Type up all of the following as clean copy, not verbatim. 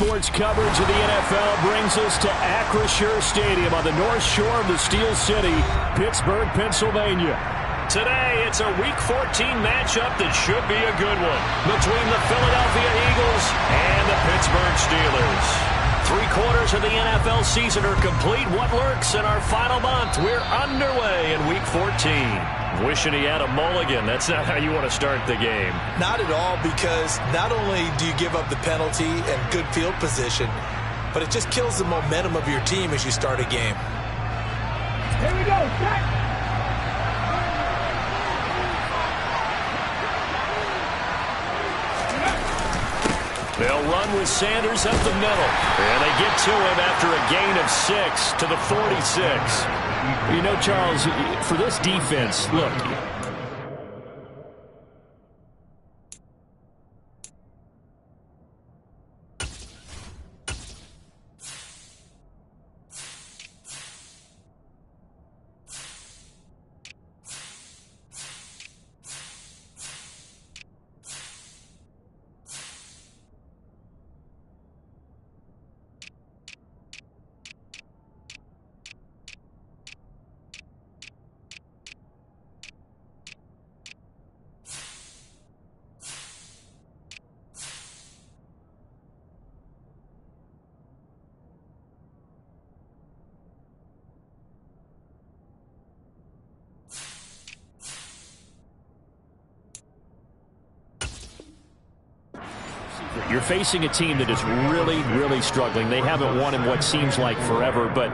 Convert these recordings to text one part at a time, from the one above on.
sports coverage of the NFL brings us to Acrisure Stadium on the north shore of the Steel City, Pittsburgh, Pennsylvania. Today, it's a Week 14 matchup that should be a good one between the Philadelphia Eagles and the Pittsburgh Steelers. 3/4 of the NFL season are complete. What lurks in our final month? We're underway in Week 14. Wishing he had a mulligan. That's not how you want to start the game. Not at all, because not only do you give up the penalty and good field position, but it just kills the momentum of your team as you start a game. Here we go. Set. They'll run with Sanders up the middle. And they get to him after a gain of 6 to the 46. You know, Charles, for this defense, look. You're facing a team that is really, really struggling. They haven't won in what seems like forever, but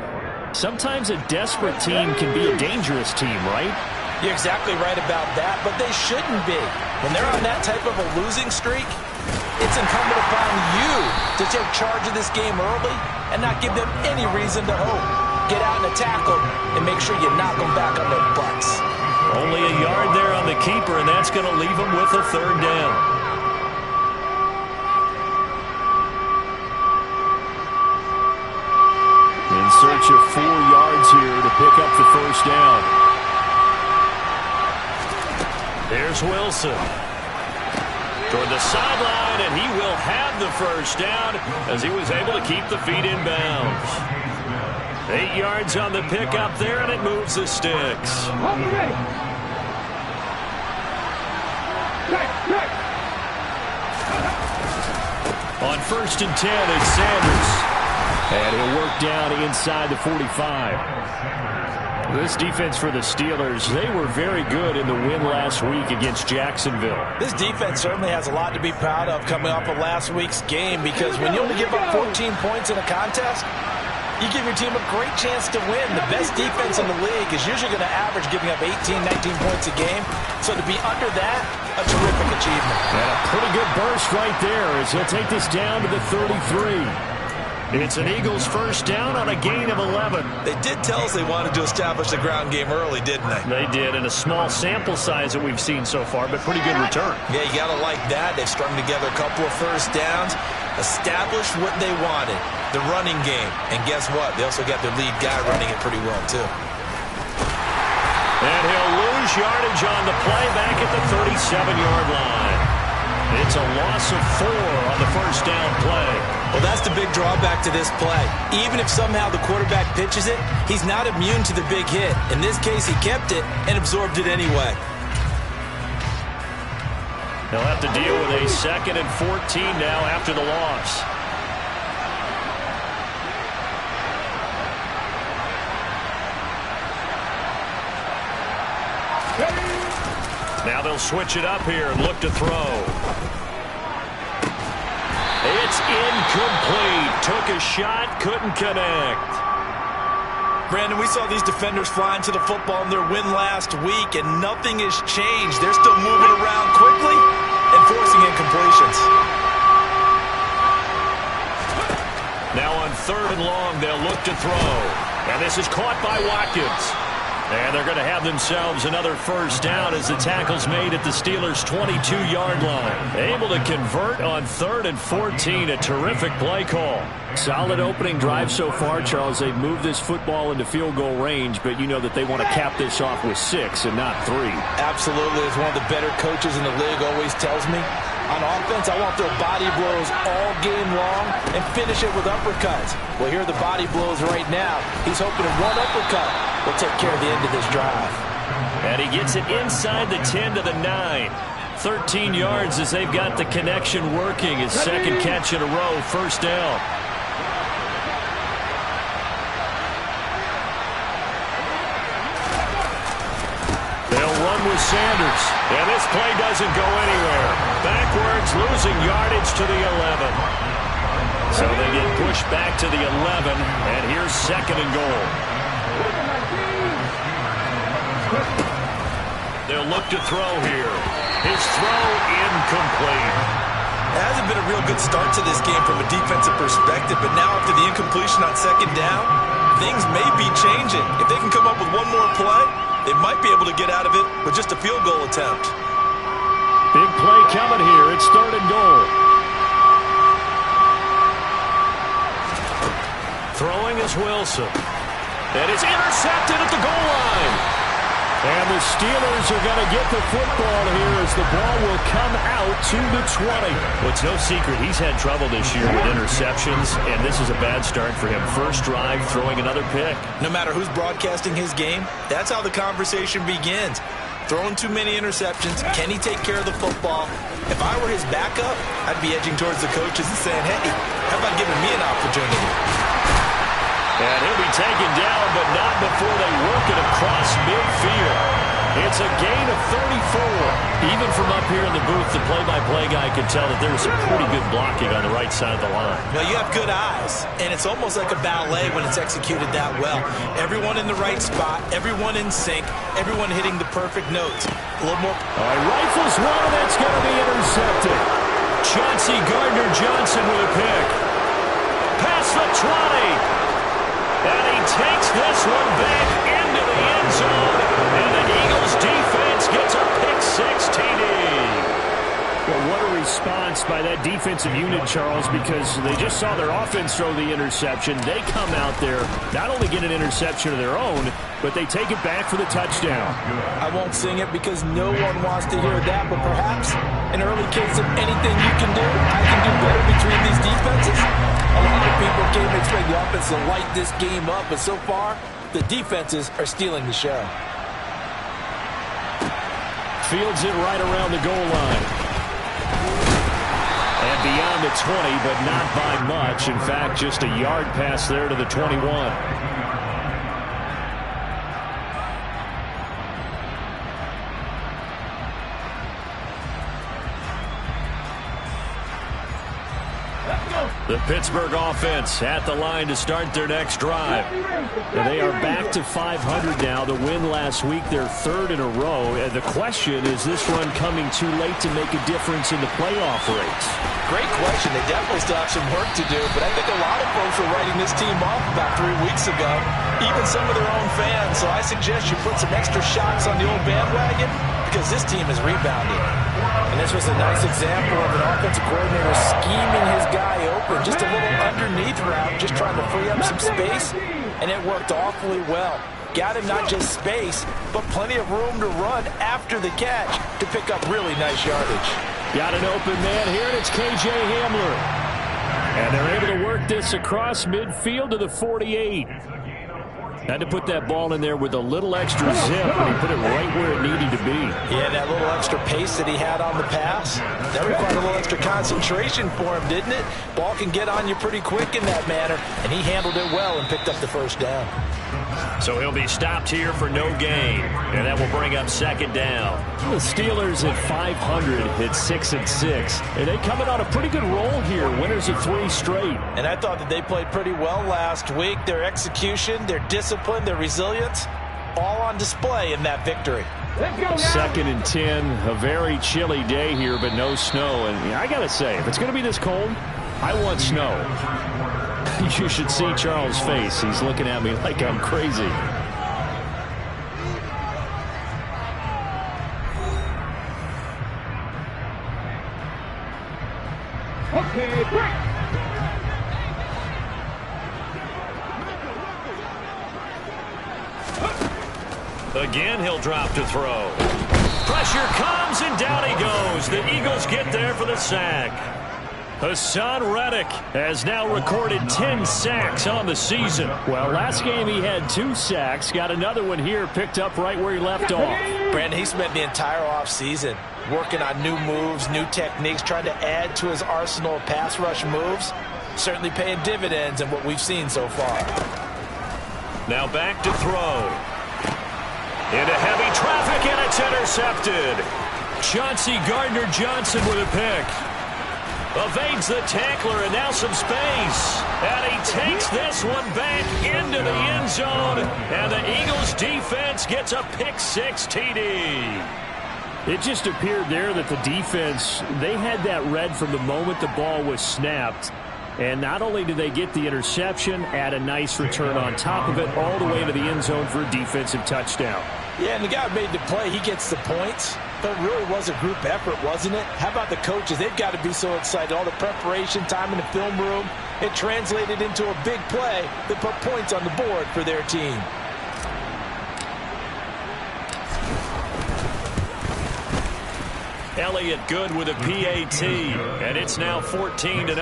sometimes a desperate team can be a dangerous team, right? You're exactly right about that, but they shouldn't be. When they're on that type of a losing streak, it's incumbent upon you to take charge of this game early and not give them any reason to hope. Get out and attack them and make sure you knock them back on their butts. Only a yard there on the keeper, and that's going to leave them with a 3rd down. In search of 4 yards here to pick up the 1st down. There's Wilson. Toward the sideline, and he will have the 1st down as he was able to keep the feet in bounds. 8 yards on the pickup there, and it moves the sticks. On 1st and 10, it's Sanders. And he'll work down inside the 45. This defense for the Steelers, they were very good in the win last week against Jacksonville. This defense certainly has a lot to be proud of coming off of last week's game, because when you only give up 14 points in a contest, you give your team a great chance to win. The best defense in the league is usually going to average giving up 18, 19 points a game. So to be under that, a terrific achievement. And a pretty good burst right there as he'll take this down to the 33. It's an Eagles 1st down on a gain of 11. They did tell us they wanted to establish the ground game early, didn't they? They did, in a small sample size that we've seen so far, but pretty good return. Yeah, you got to like that. They've strung together a couple of 1st downs, established what they wanted, the running game. And guess what? They also got their lead guy running it pretty well, too. And he'll lose yardage on the play back at the 37-yard line. It's a loss of 4 on the 1st down play. Well, that's the big drawback to this play. Even if somehow the quarterback pitches it, he's not immune to the big hit. In this case, he kept it and absorbed it anyway. They'll have to deal with a 2nd and 14 now after the loss. Now they'll switch it up here and look to throw. It's incomplete. Took a shot, couldn't connect. Brandon, we saw these defenders flying to the football in their win last week, and nothing has changed. They're still moving around quickly and forcing incompletions. Now on 3rd and long, they'll look to throw. And this is caught by Watkins. And they're going to have themselves another 1st down as the tackle's made at the Steelers' 22-yard line. Able to convert on 3rd and 14. A terrific play call. Solid opening drive so far, Charles. They've moved this football into field goal range, but you know that they want to cap this off with 6 and not 3. Absolutely. As one of the better coaches in the league always tells me, On offense, I want to throw body blows all game long and finish it with uppercuts. Well, here are the body blows right now. He's hoping that one uppercut will take care of the end of this drive. And he gets it inside the 10 to the 9. 13 yards as they've got the connection working. His second catch in a row, first down. They'll run with Sanders. And this play doesn't go anywhere. Backwards, losing yardage to the 11. So they get pushed back to the 11. And here's second and goal. They'll look to throw here. His throw incomplete. It hasn't been a real good start to this game from a defensive perspective, but now after the incompletion on second down, things may be changing. If they can come up with one more play, they might be able to get out of it with just a field goal attempt. Big play coming here. It's third and goal. Throwing is Wilson. That is intercepted at the goal line. And the Steelers are going to get the football here as the ball will come out to the 20. Well, it's no secret he's had trouble this year with interceptions, and this is a bad start for him. First drive, throwing another pick. No matter who's broadcasting his game, that's how the conversation begins. Throwing too many interceptions. Can he take care of the football? If I were his backup, I'd be edging towards the coaches and saying, hey, how about giving me an opportunity? And he'll be taken down, but not before they work it across midfield. It's a gain of 34. Even from up here in the booth, the play-by-play guy could tell that there was some pretty good blocking on the right side of the line. Well, you have good eyes, and it's almost like a ballet when it's executed that well. Everyone in the right spot, everyone in sync, everyone hitting the perfect notes. A little more. All right, rifles one, and that's going to be intercepted. Chauncey Gardner-Johnson with a pick. Past the 20. And he takes this one back into the end zone. And the Eagles defense gets a pick-6 TD. Well, what a response by that defensive unit, Charles, because they just saw their offense throw the interception. They come out there, not only get an interception of their own, but they take it back for the touchdown. I won't sing it because no one wants to hear that, but perhaps an early case of anything you can do, I can do better between these defenses. A lot of people came to expect the offense to light this game up, but so far, the defenses are stealing the show. Fields it right around the goal line. And beyond the 20, but not by much. In fact, just a yard pass there to the 21. The Pittsburgh offense at the line to start their next drive. And they are back to 500 now. The win last week, their third in a row. And the question, is this run coming too late to make a difference in the playoff race? Great question. They definitely still have some work to do, but I think a lot of folks were writing this team off about 3 weeks ago, even some of their own fans. So I suggest you put some extra shots on the old bandwagon because this team has rebounded. And this was a nice example of an offensive coordinator scheming his guy open. Just a little underneath route, just trying to free up some space, and it worked awfully well. Got him not just space, but plenty of room to run after the catch to pick up really nice yardage. Got an open man here, and it's K.J. Hamler. And they're able to work this across midfield to the 48. Had to put that ball in there with a little extra zip, and he put it right where it needed to be. Yeah, that little extra pace that he had on the pass, that required a little extra concentration for him, didn't it? Ball can get on you pretty quick in that manner, and he handled it well and picked up the first down. So he'll be stopped here for no gain, and that will bring up second down. The Steelers at 500 at 6-6, and they coming on a pretty good roll here, winners of 3 straight. And I thought that they played pretty well last week. Their execution, their discipline, their resilience, all on display in that victory. Second and 10, a very chilly day here, but no snow. And I got to say, if it's going to be this cold, I want snow. You should see Charles' face. He's looking at me like I'm crazy. Okay, break. Again, he'll drop to throw. Pressure comes, and down he goes. The Eagles get there for the sack. Hassan Reddick has now recorded 10 sacks on the season. Well, last game he had 2 sacks. Got another one here, picked up right where he left off. Brandon, he spent the entire offseason working on new moves, new techniques, trying to add to his arsenal of pass rush moves. Certainly paying dividends in what we've seen so far. Now back to throw. Into heavy traffic, and it's intercepted. Chauncey Gardner-Johnson with a pick. Evades the tackler, and now some space. And he takes this one back into the end zone. And the Eagles defense gets a pick-6 TD. It just appeared there that the defense, they had that read from the moment the ball was snapped. And not only did they get the interception, add a nice return on top of it, all the way to the end zone for a defensive touchdown. Yeah, and the guy made the play. He gets the points. But it really was a group effort, wasn't it? How about the coaches? They've got to be so excited. All the preparation, time in the film room, it translated into a big play that put points on the board for their team. Elliott good with a PAT, and it's now 14-0.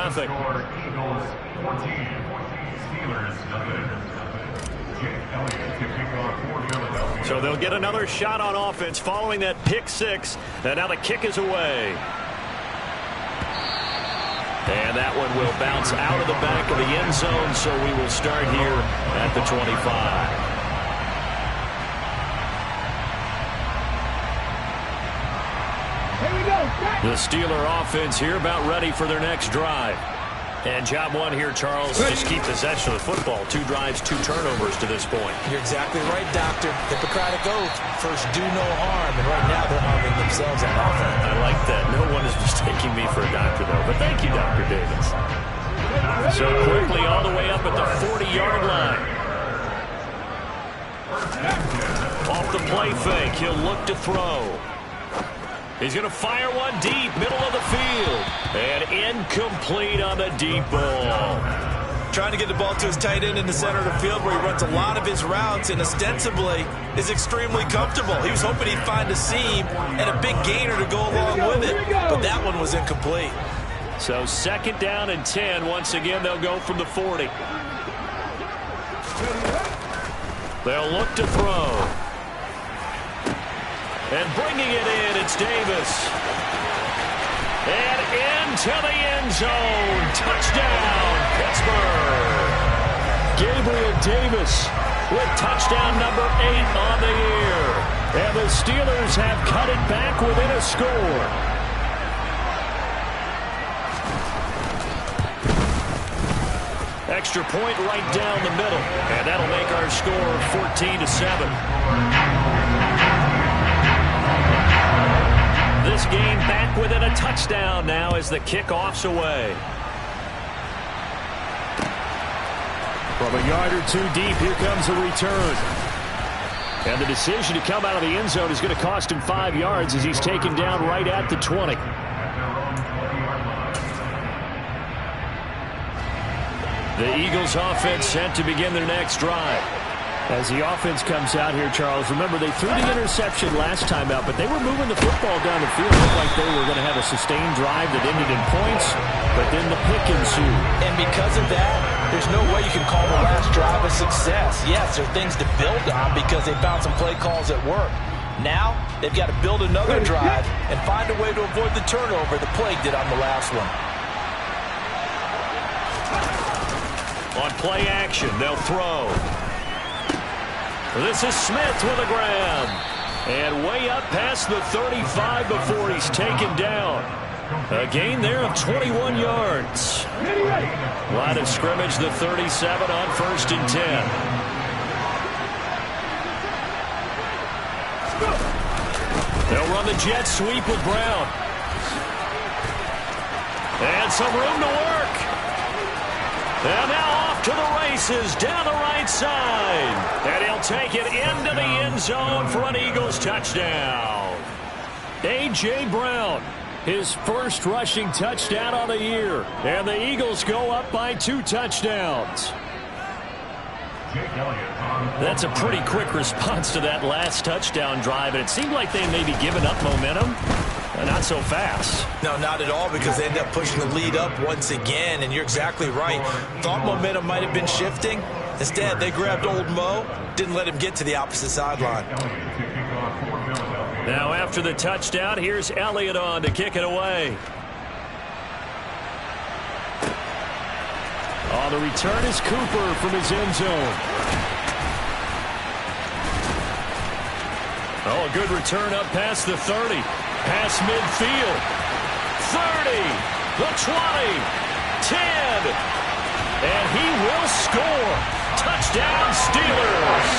So they'll get another shot on offense following that pick-6, and now the kick is away. And that one will bounce out of the back of the end zone, so we will start here at the 25. The Steeler offense here about ready for their next drive. And job one here, Charles, just keep possession of the football. 2 drives, 2 turnovers to this point. You're exactly right, Doctor. Hippocratic oath. First, do no harm. And right now, they're harming themselves on offense. I like that. No one is mistaking me for a doctor, though. But thank you, Dr. Davis. So quickly all the way up at the 40-yard line. Off the play fake, he'll look to throw. He's going to fire one deep, middle of the field. And incomplete on the deep ball. Trying to get the ball to his tight end in the center of the field where he runs a lot of his routes and ostensibly is extremely comfortable. He was hoping he'd find a seam and a big gainer to go along with it. But that one was incomplete. So 2nd down and 10. Once again, they'll go from the 40. They'll look to throw. And bringing it in, it's Davis. And into the end zone. Touchdown, Pittsburgh. Gabriel Davis with touchdown number 8 on the year. And the Steelers have cut it back within a score. Extra point right down the middle. And that'll make our score 14-7. This game back within a touchdown now as the kickoff's away. From a yard or 2 deep, here comes the return. And the decision to come out of the end zone is going to cost him 5 yards as he's taken down right at the 20. The Eagles offense set to begin their next drive. As the offense comes out here, Charles, remember they threw the interception last time out, but they were moving the football down the field. It looked like they were going to have a sustained drive that ended in points, but then the pick ensued. And because of that, there's no way you can call the last drive a success. Yes, there are things to build on because they found some play calls that work. Now, they've got to build another drive and find a way to avoid the turnover the plague did on the last one. On play action, they'll throw. This is Smith with a grab. And way up past the 35 before he's taken down. A gain there of 21 yards. Line of scrimmage, the 37 on 1st and 10. They'll run the jet sweep with Brown. And some room to work. And now off to the races down the right side. And he'll take it into the end zone for an Eagles touchdown. A.J. Brown, his first rushing touchdown on the year. And the Eagles go up by 2 touchdowns. That's a pretty quick response to that last touchdown drive, and it seemed like they may be giving up momentum. Not so fast. No, not at all, because they end up pushing the lead up once again, and you're exactly right. Thought momentum might have been shifting. Instead, they grabbed old Mo, didn't let him get to the opposite sideline. Now, after the touchdown, here's Elliott on to kick it away. On the return is Cooper from his end zone. Oh, a good return up past the 30. Past midfield. 30. The 20. 10. And he will score. Touchdown, Steelers.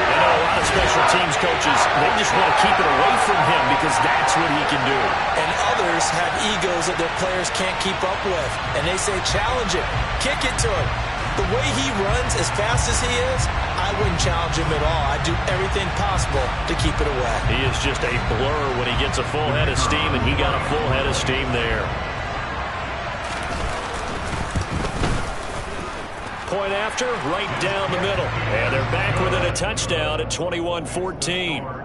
I know a lot of special teams coaches, they just want to keep it away from him because that's what he can do. And others have egos that their players can't keep up with. And they say, challenge it. Kick it to him. The way he runs as fast as he is, I wouldn't challenge him at all. I'd do everything possible to keep it away. He is just a blur when he gets a full head of steam, and he got a full head of steam there. Point after, right down the middle. And they're back within a touchdown at 21-14.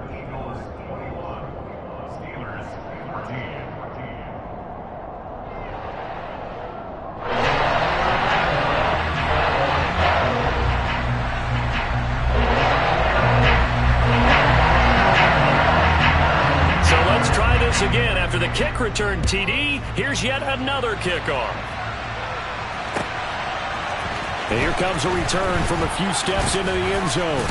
Again, after the kick return TD, here's yet another kickoff. And here comes a return from a few steps into the end zone.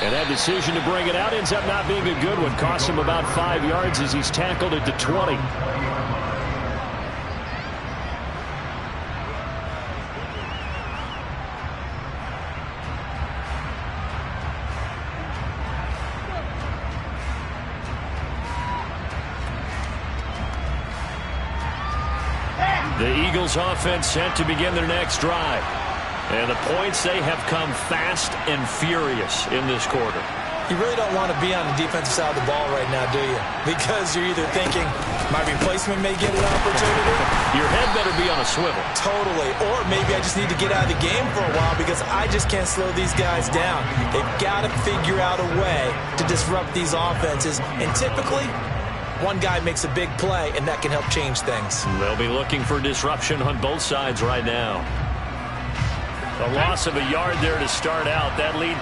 And that decision to bring it out ends up not being a good one. Costs him about 5 yards as he's tackled at the 20. The Eagles offense set to begin their next drive. And the points, they have come fast and furious in this quarter. You really don't want to be on the defensive side of the ball right now, do you? Because you're either thinking, my replacement may get an opportunity. Your head better be on a swivel. Totally. Or maybe I just need to get out of the game for a while because I just can't slow these guys down. They've got to figure out a way to disrupt these offenses. And typically, one guy makes a big play, and that can help change things. They'll be looking for disruption on both sides right now. A loss of a yard there to start out. That lead.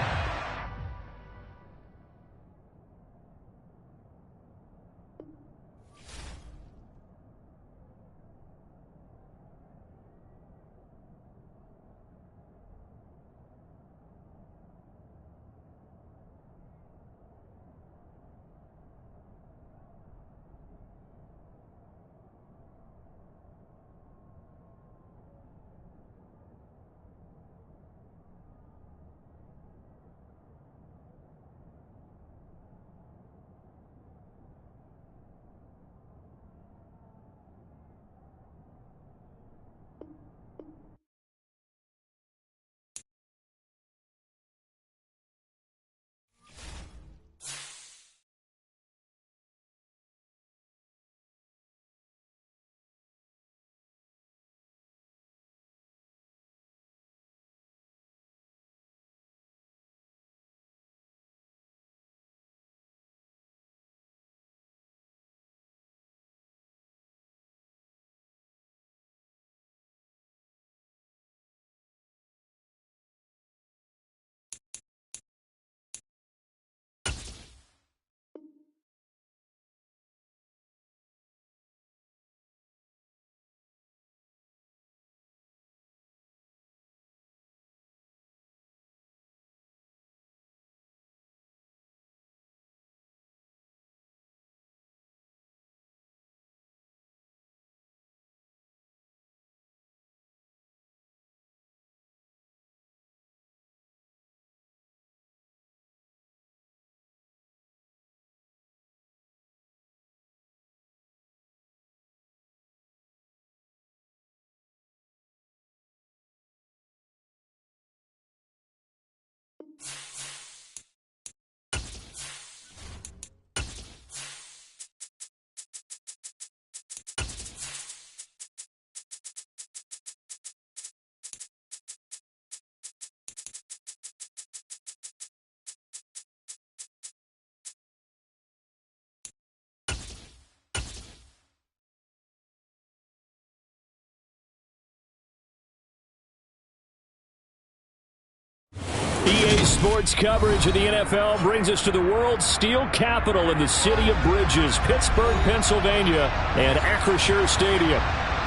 EA Sports coverage of the NFL brings us to the world's steel capital in the city of bridges, Pittsburgh, Pennsylvania, and Acrisure Stadium.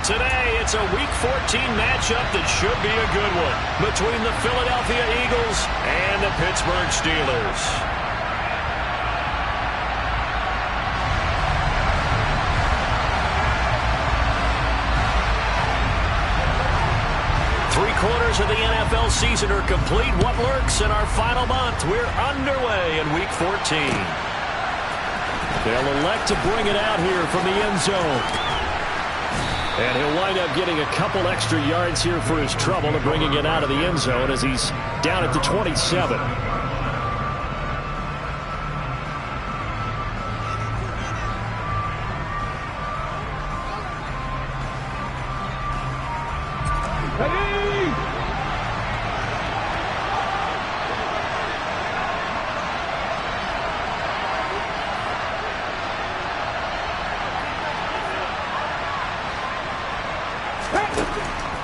Today, it's a Week 14 matchup that should be a good one between the Philadelphia Eagles and the Pittsburgh Steelers. Three-quarters of the NFL season are complete. What lurks in our final month? We're underway in Week 14. They'll elect to bring it out here from the end zone. And he'll wind up getting a couple extra yards here for his trouble and bringing it out of the end zone as he's down at the 27.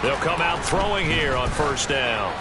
They'll come out throwing here on first down.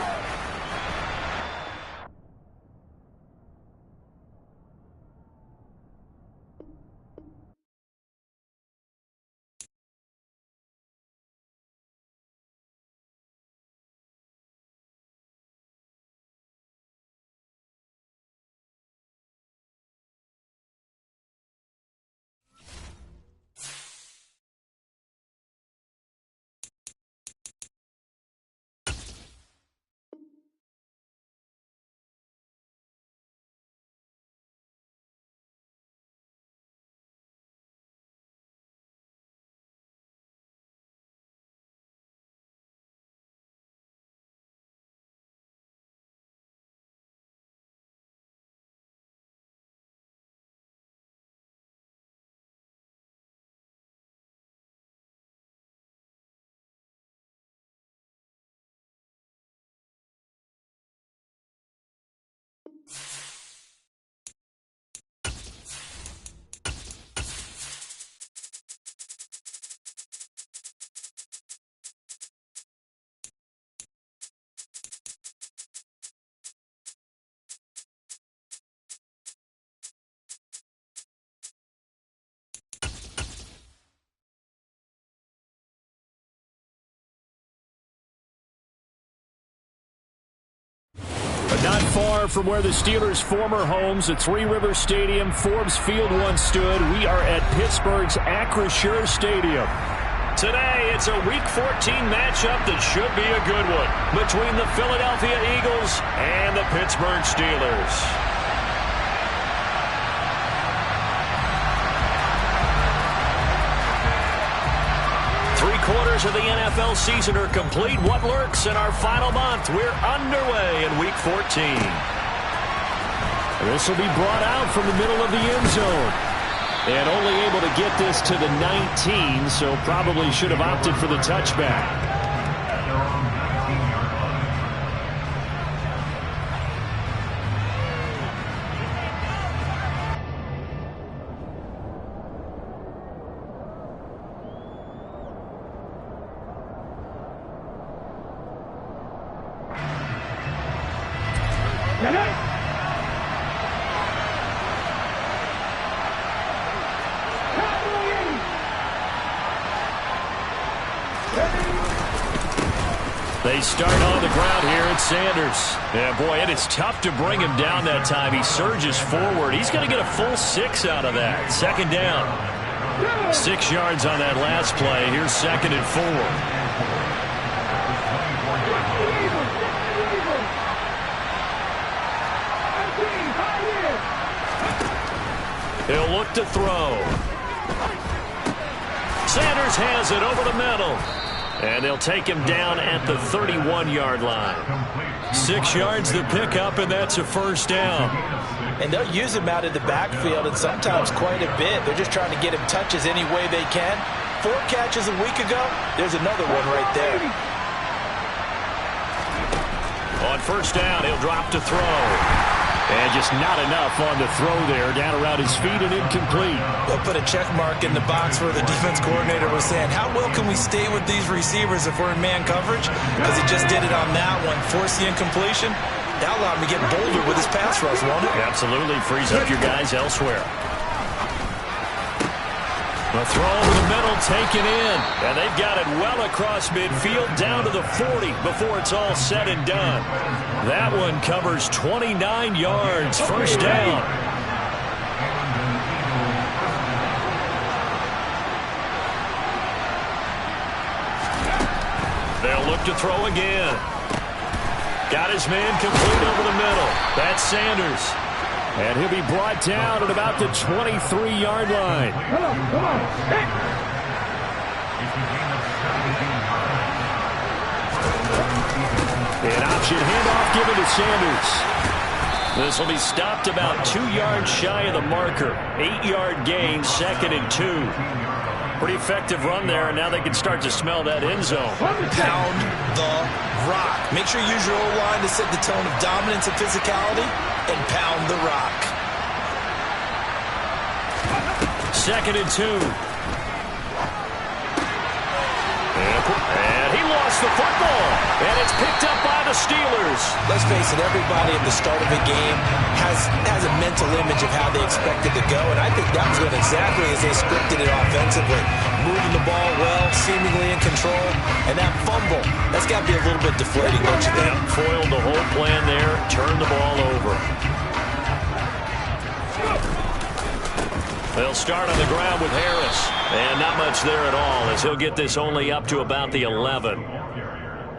Not far from where the Steelers' former homes at Three Rivers Stadium, Forbes Field once stood, we are at Pittsburgh's Acrisure Stadium. Today, it's a Week 14 matchup that should be a good one between the Philadelphia Eagles and the Pittsburgh Steelers. Three-quarters of the NFL season are complete. What lurks in our final month? We're underway in Week 14. This will be brought out from the middle of the end zone. And only able to get this to the 19, so probably should have opted for the touchback. They start on the ground here at Sanders. Yeah, boy, it is tough to bring him down that time. He surges forward. He's going to get a full 6 out of that. Second down. 6 yards on that last play. Here's 2nd and 4. He'll look to throw. Sanders has it over the middle. And they'll take him down at the 31-yard line. 6 yards the pickup, and that's a first down. And they'll use him out in the backfield, and sometimes quite a bit. They're just trying to get him touches any way they can. 4 catches a week ago. There's another one right there. On first down, he'll drop to throw. And just not enough on the throw there. Down around his feet and incomplete. They'll put a check mark in the box where the defense coordinator was saying, how well can we stay with these receivers if we're in man coverage? Because he just did it on that one. Force the incompletion. That'll allow him to get bolder with his pass rush, won't it? Absolutely. Frees up your guys elsewhere. The throw over the middle, taken in. And they've got it well across midfield, down to the 40 before it's all said and done. That one covers 29 yards. First down. They'll look to throw again. Got his man complete over the middle. That's Sanders. And he'll be brought down at about the 23-yard line. Come on. An option handoff given to Sanders. This will be stopped about 2 yards shy of the marker. 8-yard gain, 2nd and 2. Pretty effective run there, and now they can start to smell that end zone. Pound the rock. Make sure you use your O-line to set the tone of dominance and physicality, and pound the rock. 2nd and 2. And he lost the football. And it's picked up by the Steelers. Let's face it, everybody at the start of a game has a mental image of how they expect it to go, and I think that was going exactly as they scripted it offensively. Moving the ball well, seemingly in control, and that fumble, that's got to be a little bit deflating, don't you think? Foiled the whole plan there, turned the ball over. They'll start on the ground with Harris. And not much there at all, as he'll get this only up to about the 11.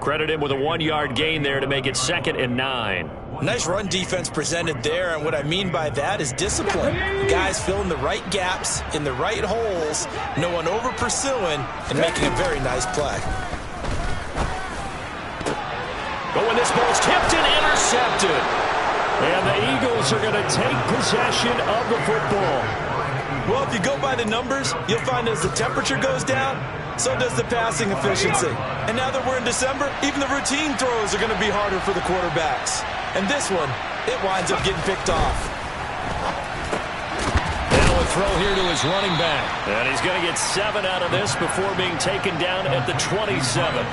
Credit him with a 1-yard gain there to make it 2nd and 9. Nice run defense presented there, and what I mean by that is discipline. Guys filling the right gaps in the right holes, no one over-pursuing, and making a very nice play. But when this ball's tipped and intercepted. And the Eagles are going to take possession of the football. Well, if you go by the numbers, you'll find as the temperature goes down, so does the passing efficiency. And now that we're in December, even the routine throws are going to be harder for the quarterbacks. And this one, it winds up getting picked off. Now a throw here to his running back. And he's going to get 7 out of this before being taken down at the 27.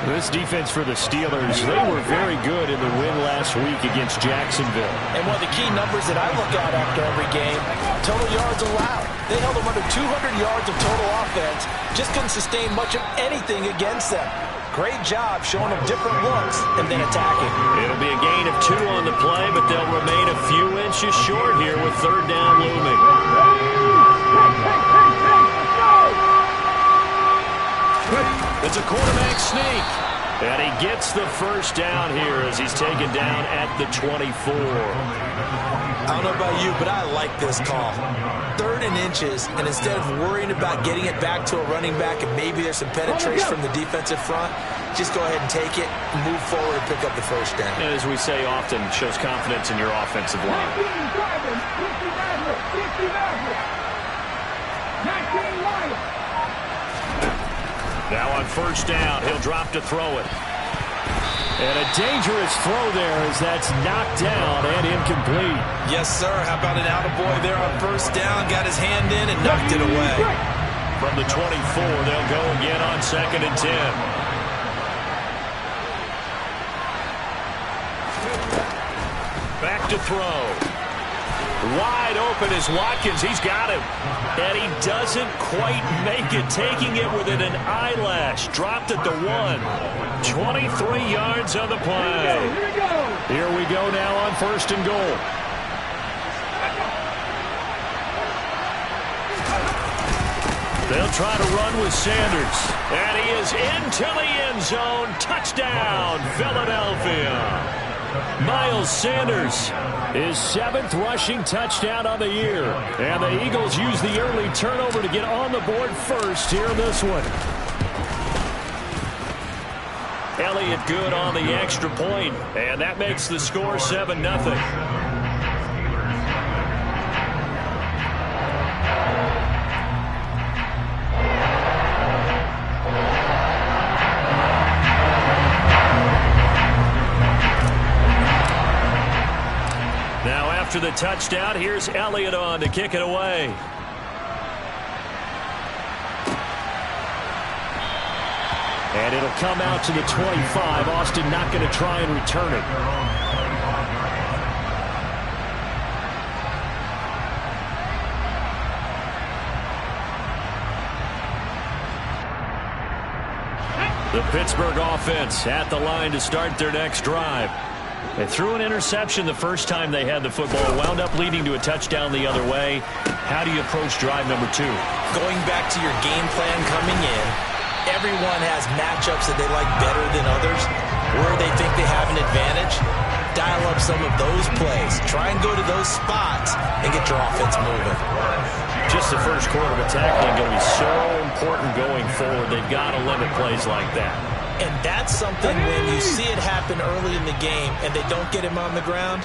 This defense for the Steelers, they were very good in the win last week against Jacksonville. And one of the key numbers that I look at after every game, total yards allowed. They held them under 200 yards of total offense, just couldn't sustain much of anything against them. Great job showing them different looks and then attacking. It'll be a gain of 2 on the play, but they'll remain a few inches short here with 3rd down looming. It's a quarterback sneak. And he gets the first down here as he's taken down at the 24. I don't know about you, but I like this call. 3rd and inches, and instead of worrying about getting it back to a running back and maybe there's some penetration from the defensive front, just go ahead and take it, move forward, and pick up the first down. And as we say often, shows confidence in your offensive line. 19 Lions. Now on 1st down, he'll drop to throw it. And a dangerous throw there as that's knocked down and incomplete. Yes, sir. How about an attaboy there on 1st down? Got his hand in and knocked it away. From the 24, they'll go again on 2nd and 10. Back to throw. Wide open is Watkins. He's got him. And he doesn't quite make it, taking it within an eyelash. Dropped at the 1. 23 yards on the play. Here we go now on 1st and goal. They'll try to run with Sanders. And he is into the end zone. Touchdown, Philadelphia. Miles Sanders, his 7th rushing touchdown on the year. And the Eagles use the early turnover to get on the board first here in this one. Elliott good on the extra point, and that makes the score 7-0. After the touchdown, here's Elliott on to kick it away. And it'll come out to the 25. Austin not going to try and return it. The Pittsburgh offense at the line to start their next drive. They threw an interception the first time they had the football. Wound up leading to a touchdown the other way. How do you approach drive number 2? Going back to your game plan coming in, everyone has matchups that they like better than others, where they think they have an advantage. Dial up some of those plays. Try and go to those spots and get your offense moving. Just the first quarter, but tackling going to be so important going forward. They've got to limit plays like that. And that's something when you see it happen early in the game and they don't get him on the ground,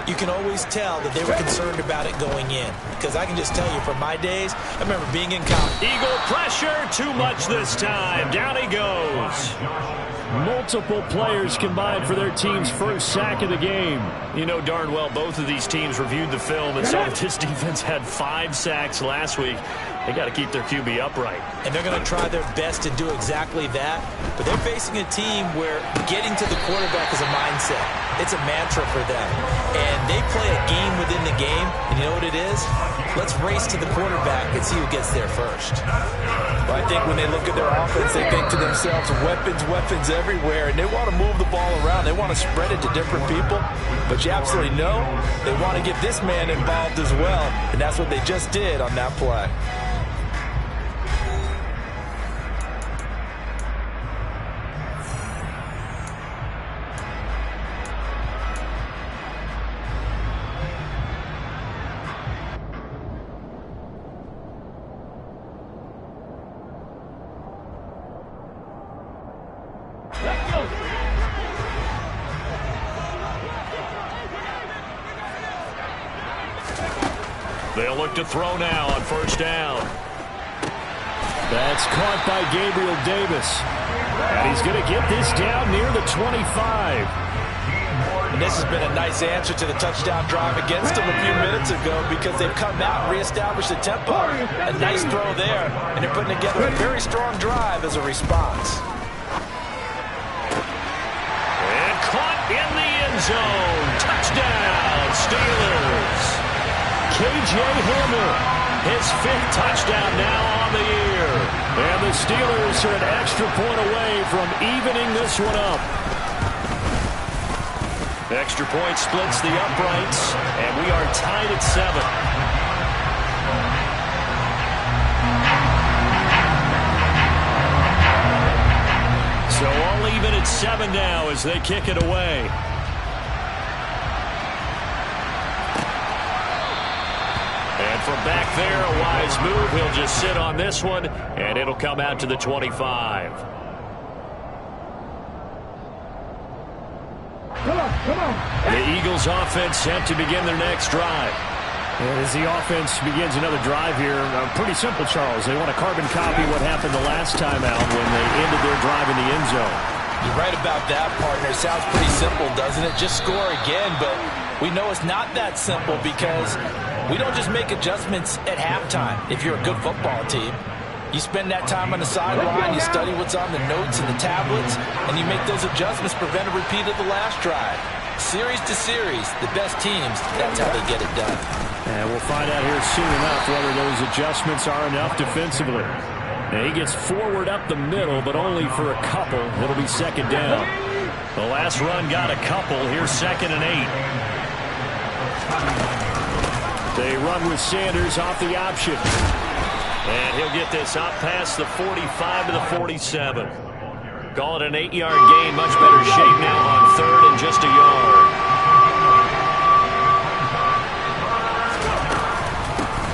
you can always tell that they were concerned about it going in. Because I can just tell you from my days, I remember being in college. Eagle pressure, too much this time. Down he goes. Multiple players combined for their team's first sack of the game. You know darn well both of these teams reviewed the film and saw that this defense had 5 sacks last week. They got to keep their QB upright. And they're going to try their best to do exactly that. But they're facing a team where getting to the quarterback is a mindset. It's a mantra for them. And they play a game within the game. And you know what it is? Let's race to the quarterback and see who gets there first. Well, I think when they look at their offense, they think to themselves, weapons, weapons everywhere. And they want to move the ball around. They want to spread it to different people. But you absolutely know they want to get this man involved as well. And that's what they just did on that play. They'll look to throw now on first down. That's caught by Gabriel Davis. And he's going to get this down near the 25. And this has been a nice answer to the touchdown drive against them a few minutes ago because they've come out and reestablished the tempo. A nice throw there, and they're putting together a very strong drive as a response. And caught in the end zone. Touchdown, Steelers. K.J. Hamler, his 5th touchdown now on the year. And the Steelers are an extra point away from evening this one up. Extra point splits the uprights, and we are tied at 7. So all even at 7 now as they kick it away. And from back there, a wise move. He'll just sit on this one, and it'll come out to the 25. Come on. The Eagles offense set to begin their next drive. And as the offense begins another drive here, pretty simple, Charles. They want to carbon copy what happened the last time out when they ended their drive in the end zone. You're right about that, partner. It sounds pretty simple, doesn't it? Just score again, but we know it's not that simple because we don't just make adjustments at halftime if you're a good football team. You spend that time on the sideline, you study what's on the notes and the tablets, and you make those adjustments, prevent a repeat of the last drive. Series to series, the best teams, that's how they get it done. And we'll find out here soon enough whether those adjustments are enough defensively. Now he gets forward up the middle, but only for a couple. It'll be second down. The last run got a couple. Here's 2nd and 8. They run with Sanders off the option. And he'll get this up past the 45 to the 47. Call it an 8-yard gain. Much better shape now on 3rd and just a yard.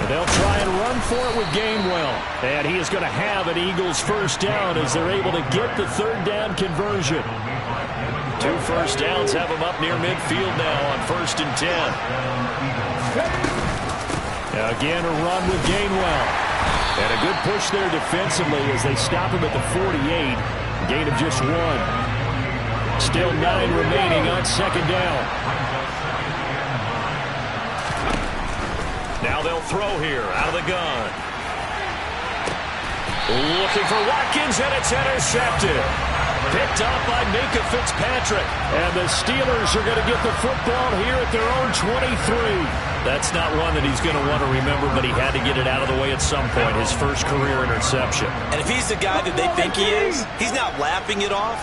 And they'll try and run for it with Gainwell. And he is going to have an Eagles first down as they're able to get the 3rd down conversion. 2 first downs have them up near midfield now on 1st and 10. Again, a run with Gainwell. And a good push there defensively as they stop him at the 48. Gain of just 1. Still 9 remaining on 2nd down. Now they'll throw here out of the gun. Looking for Watkins, and it's intercepted. Picked up by Minka Fitzpatrick. And the Steelers are going to get the football here at their own 23. That's not one that he's going to want to remember, but he had to get it out of the way at some point, his first career interception. And if he's the guy that they think he is, he's not lapping it off,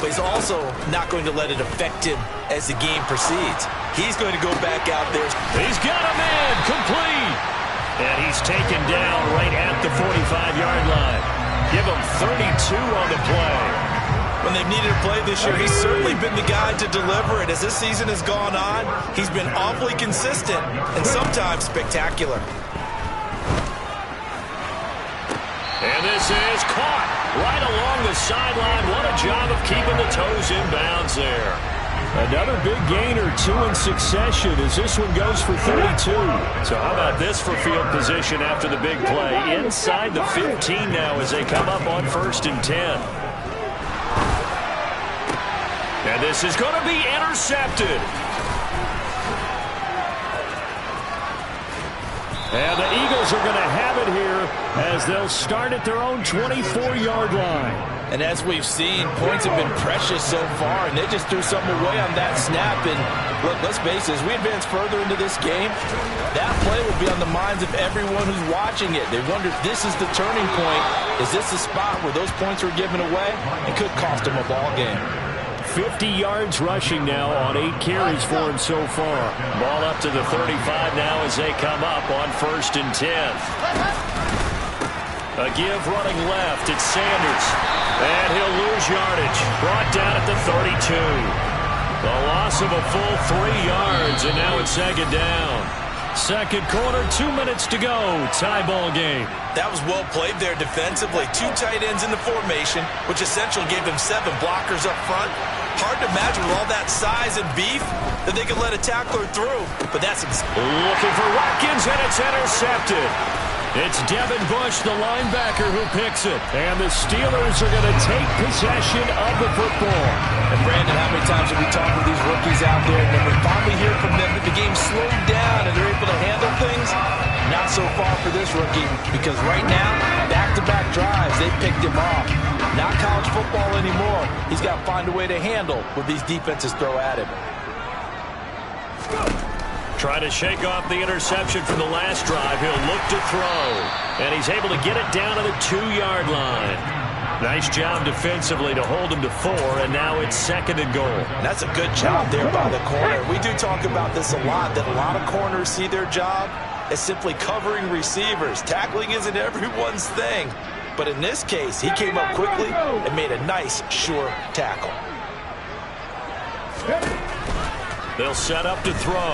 but he's also not going to let it affect him as the game proceeds. He's going to go back out there. He's got a man complete. And he's taken down right at the 45-yard line. Give him 32 on the play. When they've needed a play this year, he's certainly been the guy to deliver it. As this season has gone on, he's been awfully consistent and sometimes spectacular. And this is caught right along the sideline. What a job of keeping the toes in bounds there. Another big gainer, 2 in succession as this one goes for 32. So how about this for field position after the big play? Inside the 15 now as they come up on 1st and 10. And this is going to be intercepted. And the Eagles are going to have it here as they'll start at their own 24-yard line. And as we've seen, points have been precious so far, and they just threw something away on that snap. And look, let's face it, as we advance further into this game, that play will be on the minds of everyone who's watching it. They wonder if this is the turning point. Is this the spot where those points were given away? It could cost them a ball game. 50 yards rushing now on 8 carries for him so far. Ball up to the 35 now as they come up on 1st and 10. A give running left. It's Sanders. And he'll lose yardage. Brought down at the 32. The loss of a full 3 yards, and now it's 2nd down. Second quarter, 2 minutes to go. Tie ball game. That was well played there defensively. 2 tight ends in the formation, which essentially gave them 7 blockers up front. Hard to imagine with all that size and beef that they could let a tackler through. But that's looking for Watkins, and it's intercepted. It's Devin Bush, the linebacker, who picks it. And the Steelers are going to take possession of the football. And Brandon, how many times have we talked with these rookies out there, and then we finally hear from them that the game slowed down and they're able to handle things? Not so far for this rookie, because right now, back-to-back drives, they picked him off. Not college football anymore. He's got to find a way to handle what these defenses throw at him. Trying to shake off the interception from the last drive. He'll look to throw. And he's able to get it down to the 2-yard line. Nice job defensively to hold him to 4, and now it's 2nd and goal. And that's a good job there by the corner. We do talk about this a lot, that a lot of corners see their job as simply covering receivers. Tackling isn't everyone's thing. But in this case, he came up quickly and made a nice, sure tackle. They'll set up to throw.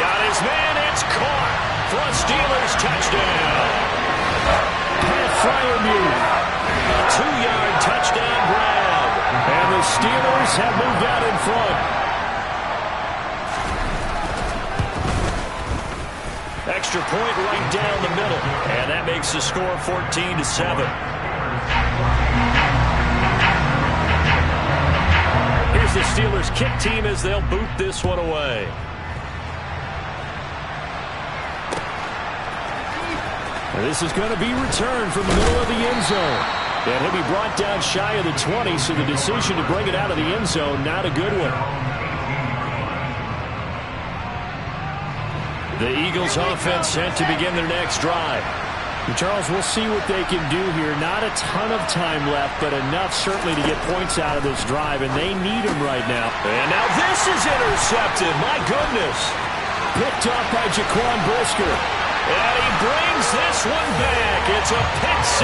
Got his man, it's caught for a Steelers touchdown. Pat Fryermuth, a 2-yard touchdown grab. And the Steelers have moved out in front. Extra point right down the middle. And that makes the score 14-7. Here's the Steelers kick team as they'll boot this one away. And this is going to be returned from the middle of the end zone. And he'll be brought down shy of the 20, so the decision to bring it out of the end zone, not a good one. The Eagles offense sent to begin their next drive. And Charles, we'll see what they can do here. Not a ton of time left, but enough certainly to get points out of this drive, and they need them right now. And now this is intercepted. My goodness. Picked up by Jaquan Brisker. And he brings this one back. It's a pick-6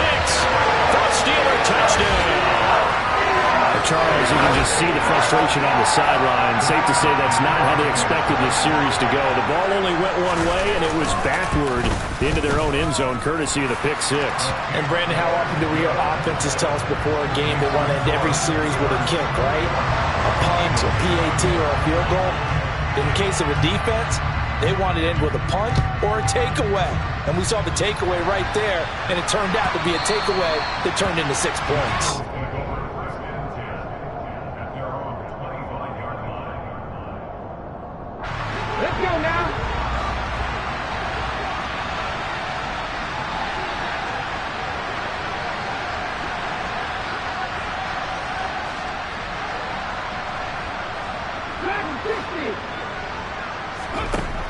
for a Steeler touchdown. Charles, you can just see the frustration on the sideline. Safe to say that's not how they expected this series to go. The ball only went one way, and it was backward into their own end zone, courtesy of the pick-6. And, Brandon, how often do we hear offenses tell us before a game they want to end every series with a kick, right? A punt, a PAT, or a field goal. In the case of a defense, they want to end with a punt or a takeaway. And we saw the takeaway right there, and it turned out to be a takeaway that turned into 6 points. Let's go now.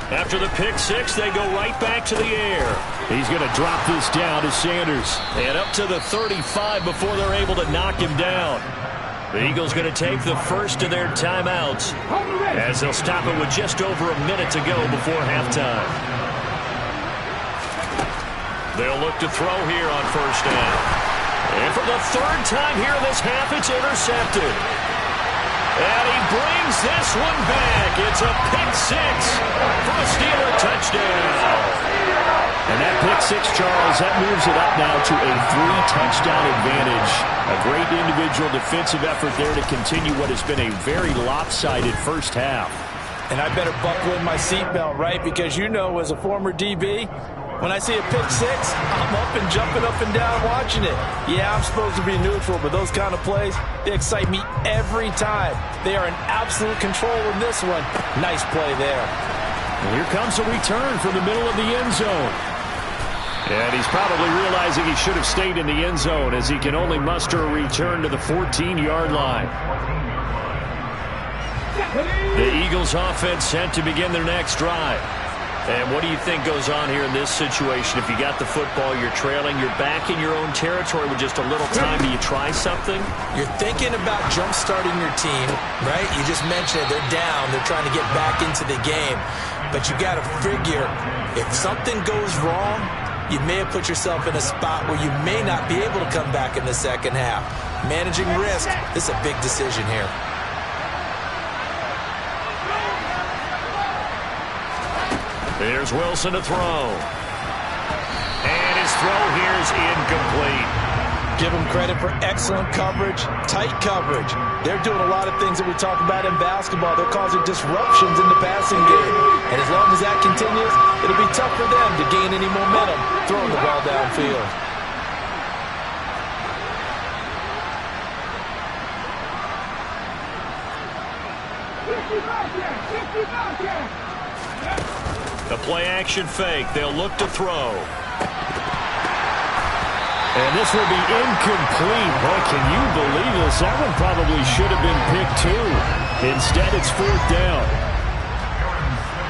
After the pick six, they go right back to the air. He's going to drop this down to Sanders. And up to the 35 before they're able to knock him down. The Eagles going to take the first of their timeouts as they'll stop it with just over a minute to go before halftime. They'll look to throw here on first down. And for the third time here this half, it's intercepted. And he brings this one back. It's a pick six for a Steeler touchdown. And that pick six, Charles, that moves it up now to a 3-touchdown advantage. A great individual defensive effort there to continue what has been a very lopsided first half. And I better buckle in my seatbelt, right? Because you know, as a former DB, when I see a pick six, I'm up and jumping up and down watching it. Yeah, I'm supposed to be neutral, but those kind of plays, they excite me every time. They are in absolute control in this one. Nice play there. And here comes a return from the middle of the end zone. And he's probably realizing he should have stayed in the end zone as he can only muster a return to the 14-yard line. The Eagles offense set to begin their next drive. And what do you think goes on here in this situation? If you got the football, you're trailing, you're back in your own territory with just a little time. Do you try something? You're thinking about jump-starting your team, right? You just mentioned it. They're down. They're trying to get back into the game. But you got to figure, if something goes wrong, you may have put yourself in a spot where you may not be able to come back in the second half. Managing risk, this is a big decision here. There's Wilson to throw. And his throw here is incomplete. Give them credit for excellent coverage, tight coverage. They're doing a lot of things that we talk about in basketball. They're causing disruptions in the passing game. And as long as that continues, it'll be tough for them to gain any momentum throwing the ball downfield. The play-action fake. They'll look to throw. And this will be incomplete. Boy, can you believe this? That one probably should have been picked too. Instead, it's fourth down.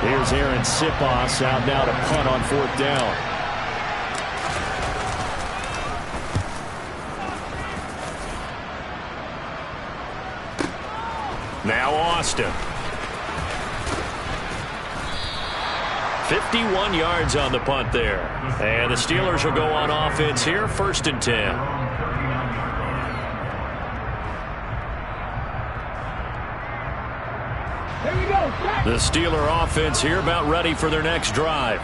Here's Aaron Sipos out now to punt on fourth down. Now Austin. 51 yards on the punt there. And the Steelers will go on offense here, 1st and 10. The Steeler offense here about ready for their next drive.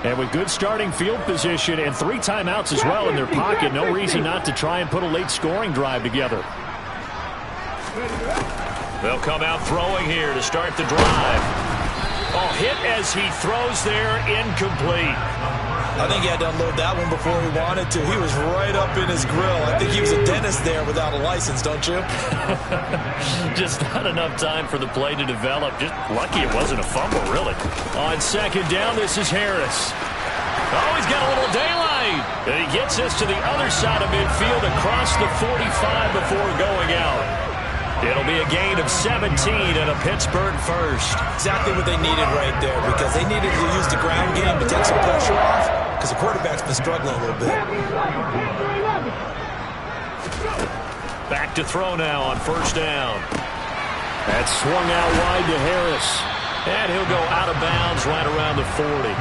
And with good starting field position and 3 timeouts as well in their pocket, no reason not to try and put a late scoring drive together. They'll come out throwing here to start the drive. Oh, hit as he throws there, incomplete. I think he had to unload that one before he wanted to. He was right up in his grill. I think he was a dentist there without a license, don't you? Just not enough time for the play to develop. Just lucky it wasn't a fumble, really. On second down, this is Harris. Oh, he's got a little daylight. And he gets us to the other side of midfield across the 45 before going out. It'll be a gain of 17 and a Pittsburgh first. Exactly what they needed right there, because they needed to use the ground game to take some pressure off, because the quarterback's been struggling a little bit. Back to throw now on first down. That's swung out wide to Harris. And he'll go out of bounds right around the 40.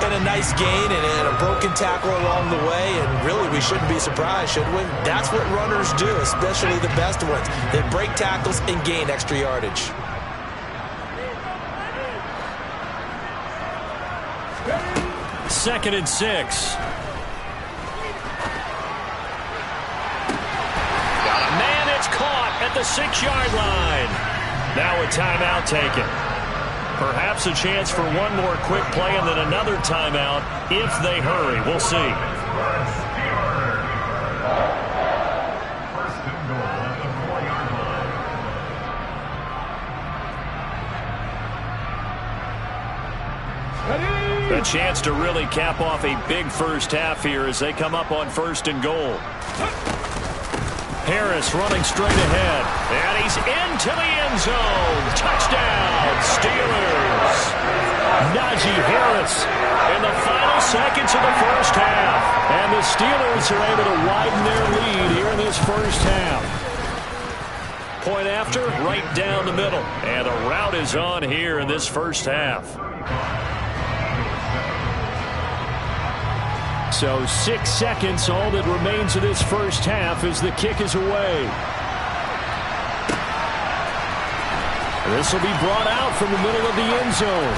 And a nice gain and a broken tackle along the way, and really we shouldn't be surprised, should we? That's what runners do, especially the best ones. They break tackles and gain extra yardage. Second and 6. Got a man, it's caught at the 6-yard line. Now a timeout taken. Perhaps a chance for one more quick play and then another timeout if they hurry. We'll see. A chance to really cap off a big first half here as they come up on 1st and goal. Harris running straight ahead. And he's into the end zone. Touchdown, Steelers. Najee Harris in the final seconds of the first half. And the Steelers are able to widen their lead here in this first half. Point after, right down the middle. And the rout is on here in this first half. So 6 seconds, all that remains of this first half as the kick is away. This will be brought out from the middle of the end zone.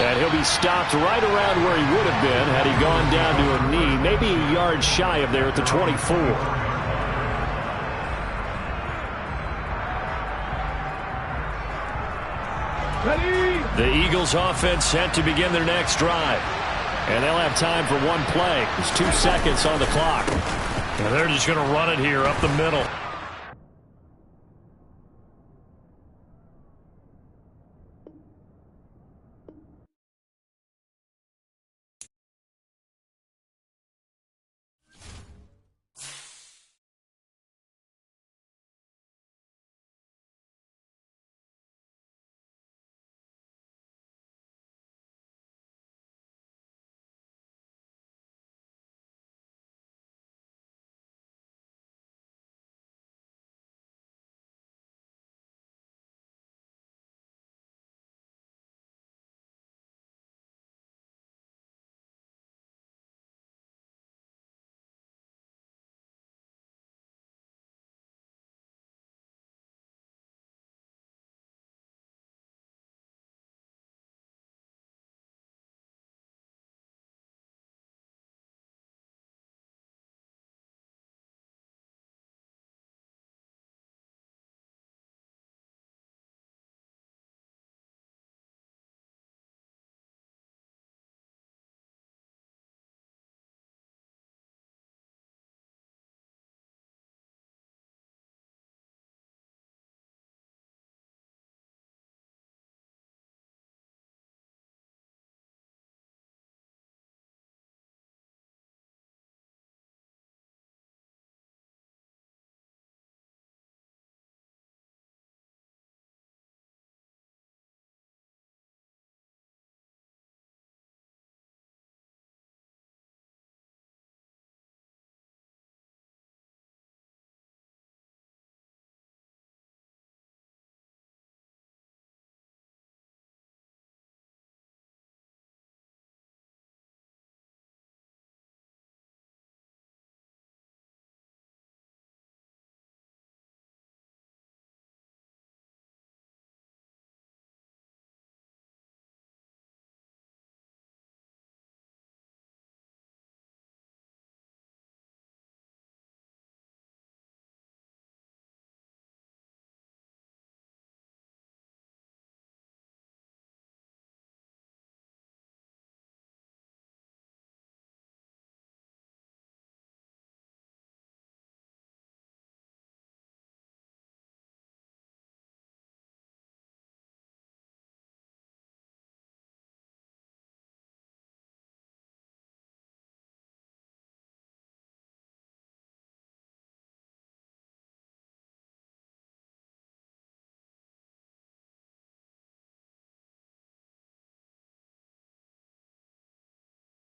And he'll be stopped right around where he would have been had he gone down to a knee, maybe a yard shy of there at the 24. Ready? The Eagles offense set to begin their next drive. And they'll have time for one play. There's 2 seconds on the clock. And they're just going to run it here up the middle.